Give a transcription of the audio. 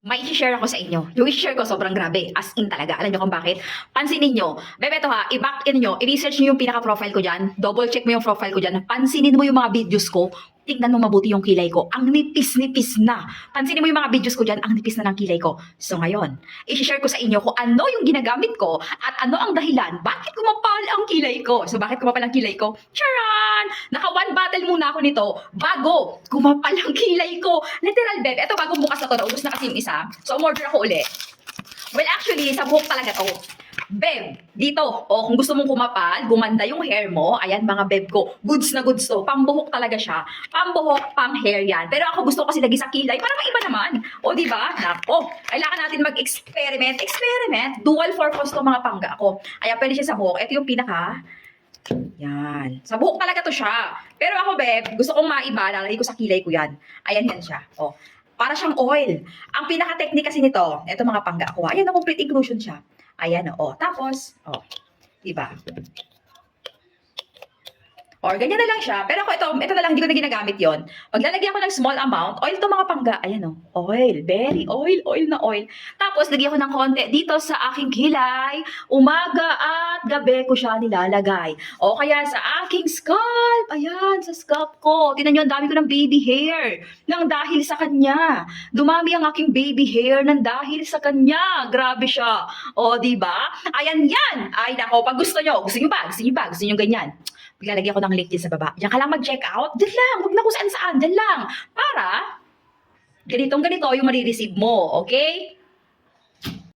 May i-share ako sa inyo. Yung i-share ko sobrang grabe. As in talaga. Alam nyo kung bakit? Pansinin nyo. Bebe to ha, i-back in nyo. I-research nyo yung pinaka-profile ko dyan. Double check mo yung profile ko dyan. Pansinin mo yung mga videos ko. Tingnan mo mabuti yung kilay ko. Ang nipis-nipis na. Pansinin mo yung mga videos ko dyan. Ang nipis na ng kilay ko. So ngayon, i-share ko sa inyo kung ano yung ginagamit ko at ano ang dahilan. Bakit kumapal ang kilay ko? So bakit kumapal ang kilay ko? Charan! Naka one battle muna ako nito bago kumapal ang kilay ko. Literal, bebe. Ito bagong bukas na to. Naubos na kasi yung isa. So umorder ako uli. Well, actually, sa buhok talaga to. Beb, dito, kung gusto mong kumapal, gumanda yung hair mo, ayan mga beb ko, goods na goods to, pambuhok talaga siya, pambuhok, pang hair yan. Pero ako gusto ko kasi lagi sa kilay, para maiba naman. O, di ba? Nako, kailangan natin mag-experiment, dual purpose to mga pangga ko. Ayan, pwede siya sa buhok. Ito yung pinaka, yan. Sa buhok talaga to siya. Pero ako, beb, gusto kong maiba, lalagay ko sa kilay ko yan. Ayan yan siya. Para siyang oil. Ang pinaka-technique kasi nito, ito mga pangga ko. Ayan, complete inclusion siya. Ayan, Tapos, diba? Or ganyan na lang siya. Pero ako ito na lang, hindi ko na ginagamit yon. Paglalagyan ko ng small amount, oil to mga pangga. Ayan oil. Very oil na oil. Tapos, lagyan ko ng konti dito sa aking kilay. Umaga at gabi ko siya nilalagay. O kaya sa aking scalp. Ayan, sa scalp ko. Tingnan nyo, ang dami ko ng baby hair. Nang dahil sa kanya. Dumami ang aking baby hair nang dahil sa kanya. Grabe siya. O, diba? Ayan yan. Ay, nako, pag gusto nyo ganyan. Lalagyan ko ng link din sa baba. Diyan ka lang mag-check out. Diyan lang. Huwag na kung saan-saan. Diyan lang. Para ganito yung marireceive mo. Okay?